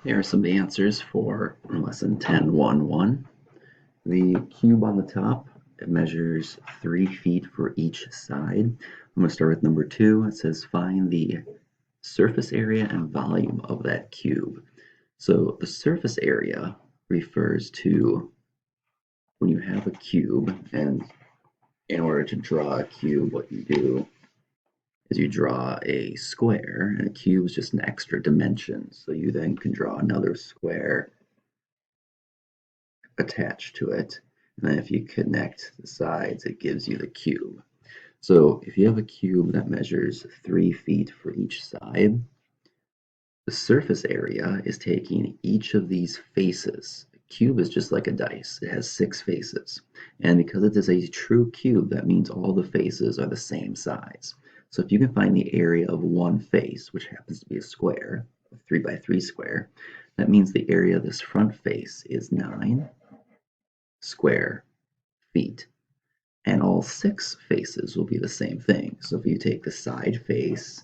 Here are some answers for lesson 10.1.1. The cube on the top, it measures 3 feet for each side. I'm going to start with number 2. It says find the surface area and volume of that cube. So the surface area refers to when you have a cube, and in order to draw a cube, what you do is you draw a square, and a cube is just an extra dimension. So you then can draw another square attached to it. And then if you connect the sides, it gives you the cube. So if you have a cube that measures 3 feet for each side, the surface area is taking each of these faces. A cube is just like a dice. It has 6 faces. And because it is a true cube, that means all the faces are the same size. So if you can find the area of one face, which happens to be a square, a 3 by 3 square, that means the area of this front face is 9 square feet. And all 6 faces will be the same thing. So if you take the side face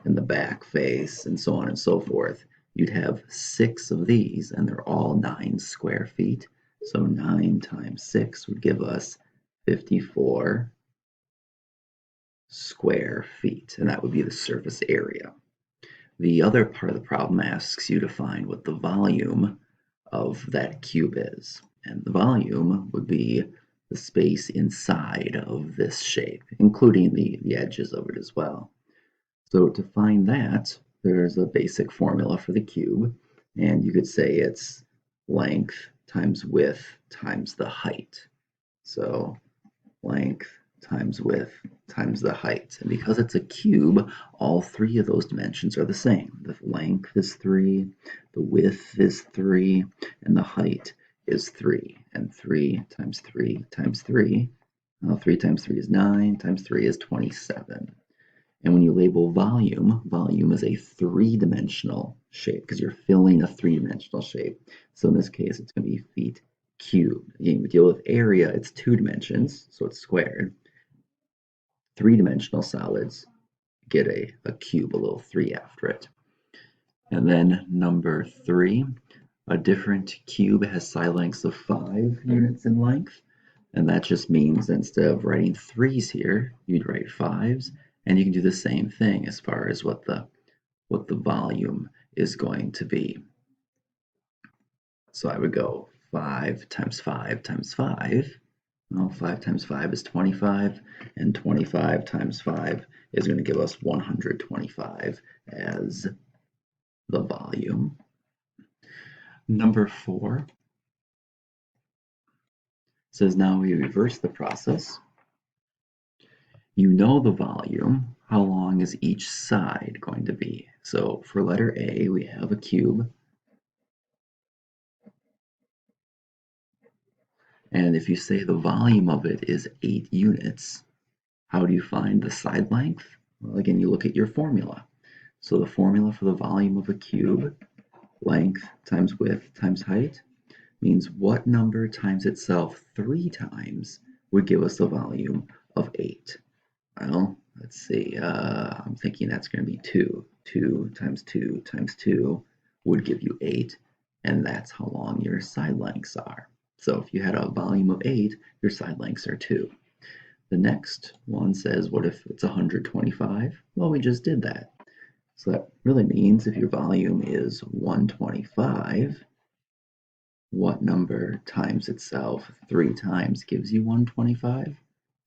and the back face and so on and so forth, you'd have 6 of these, and they're all 9 square feet. So 9 times 6 would give us 54 square feet, and that would be the surface area. The other part of the problem asks you to find what the volume of that cube is. And the volume would be the space inside of this shape, including the edges of it as well. So to find that, there's a basic formula for the cube, and you could say it's length times width times the height. So length times width times the height. And because it's a cube, all 3 of those dimensions are the same. The length is 3, the width is 3, and the height is 3. And 3 times 3 times 3, well, 3 times 3 is 9, times 3 is 27. And when you label volume, volume is a 3-dimensional shape because you're filling a 3-dimensional shape. So in this case, it's going to be feet cubed. Again, we deal with area, it's 2 dimensions, so it's squared. 3-dimensional solids get a cube, a little 3 after it. And then number 3, a different cube has side lengths of 5 units in length. And that just means instead of writing 3's here, you'd write 5's. And you can do the same thing as far as what the volume is going to be. So I would go 5 times 5 times 5. Well, 5 times 5 is 25, and 25 times 5 is going to give us 125 as the volume. Number 4 says now we reverse the process. You know the volume. How long is each side going to be? So for letter A, we have a cube. And if you say the volume of it is 8 units, how do you find the side length? Well, again, you look at your formula. So the formula for the volume of a cube, length times width times height, means what number times itself 3 times would give us the volume of 8? Well, let's see, I'm thinking that's going to be 2. 2 times 2 times 2 would give you 8, and that's how long your side lengths are. So if you had a volume of 8, your side lengths are 2. The next one says, what if it's 125? Well, we just did that. So that really means if your volume is 125, what number times itself 3 times gives you 125?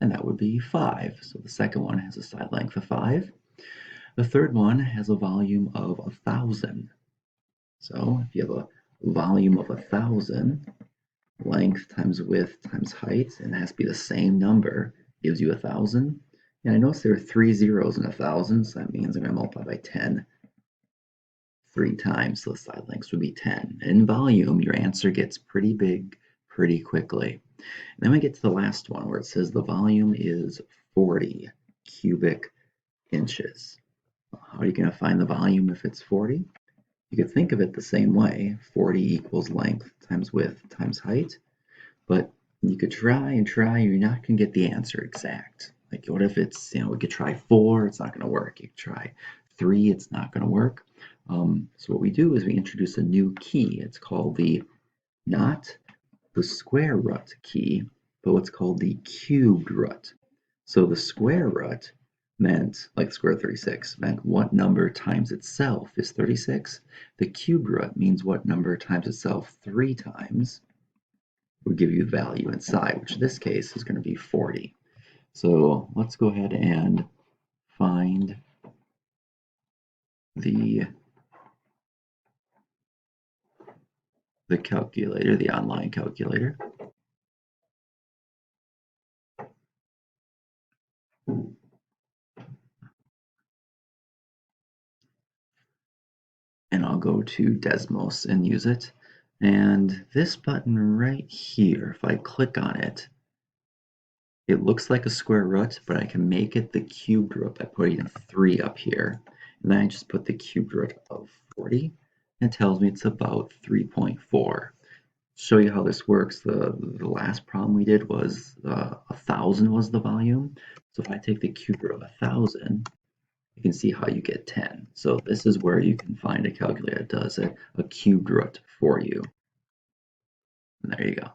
And that would be 5. So the second one has a side length of 5. The third one has a volume of 1,000. So if you have a volume of 1,000, length times width times height, and it has to be the same number, gives you 1,000. And I notice there are 3 zeros in 1,000, so that means I'm going to multiply by 10 3 times, so the side lengths would be 10. In volume, your answer gets pretty big pretty quickly. And then we get to the last one where it says the volume is 40 cubic inches. How are you going to find the volume if it's 40? You could think of it the same way. 40 equals length times width times height. But you could try and try, you're not going to get the answer exact. Like what if it's, we could try 4, it's not going to work. You could try 3, it's not going to work. So what we do is we introduce a new key. It's called not the square root key, but what's called the cubed root. So the square root meant, like square root 36, meant what number times itself is 36. The cubed root means what number times itself 3 times would give you the value inside, which in this case is going to be 40. So let's go ahead and find the calculator, the online calculator. And I'll go to Desmos and use it. And this button right here, if I click on it, it looks like a square root, but I can make it the cubed root by putting a 3 up here. And then I just put the cubed root of 40, and it tells me it's about 3.4. Show you how this works, the last problem we did was 1,000 was the volume. So if I take the cube root of 1,000, you can see how you get 10. So this is where you can find a calculator that does a cubed root for you. And there you go.